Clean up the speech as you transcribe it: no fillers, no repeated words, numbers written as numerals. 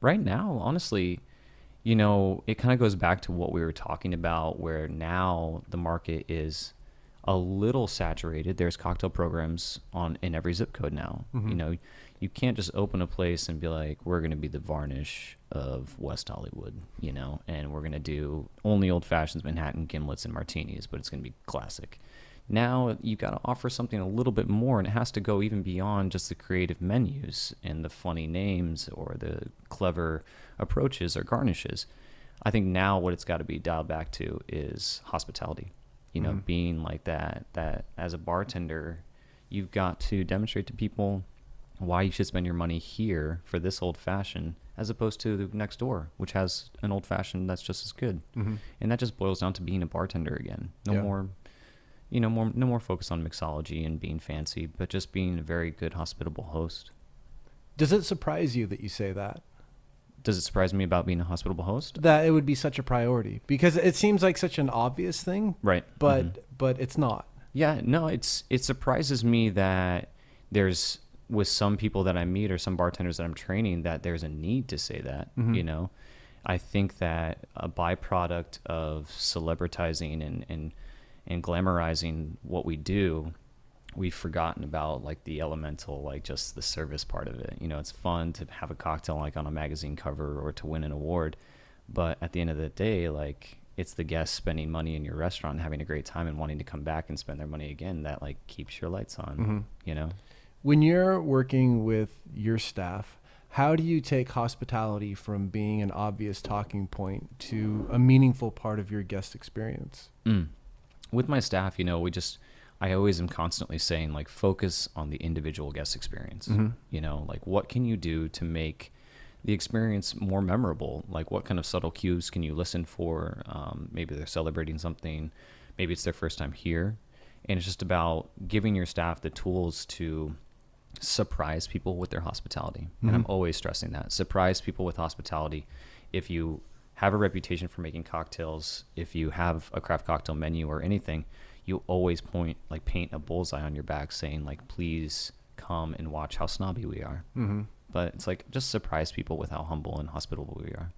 Right now, honestly, it kind of goes back to what we were talking about, where now the market is a little saturated. There's cocktail programs in every zip code now. You can't just open a place and be like, we're going to be the Varnish of West Hollywood, and we're going to do only old fashions, Manhattan, gimlets, and martinis, but it's going to be classic. Now you got to offer something a little bit more, and it has to go even beyond just the creative menus and the funny names or the clever approaches or garnishes. I think now what it's got to be dialed back to is hospitality. Being like that as a bartender, you've got to demonstrate to people why you should spend your money here for this old fashioned as opposed to the next door, which has an old fashioned that's just as good. And that just boils down to being a bartender again. No more focus on mixology and being fancy, but just being a very good hospitable host. Does it surprise you that you say that? Does it surprise me about being a hospitable host? That it would be such a priority, because it seems like such an obvious thing, right? But it's not. Yeah, no, it surprises me that there's, with some people that I meet or some bartenders that I'm training, that there's a need to say that. I think that a byproduct of celebritizing and glamorizing what we do, we've forgotten about like the elemental, like just the service part of it. It's fun to have a cocktail like on a magazine cover or to win an award, but at the end of the day, like, it's the guests spending money in your restaurant and having a great time and wanting to come back and spend their money again that like keeps your lights on. When you're working with your staff, how do you take hospitality from being an obvious talking point to a meaningful part of your guest experience? With my staff, I always am constantly saying, like, focus on the individual guest experience. Like, what can you do to make the experience more memorable? Like, what kind of subtle cues can you listen for? Maybe they're celebrating something. Maybe it's their first time here. And it's just about giving your staff the tools to surprise people with their hospitality. And I'm always stressing that. Surprise people with hospitality. If you have a reputation for making cocktails, if you have a craft cocktail menu or anything, you always paint a bullseye on your back saying, like, please come and watch how snobby we are. But it's like, just surprise people with how humble and hospitable we are.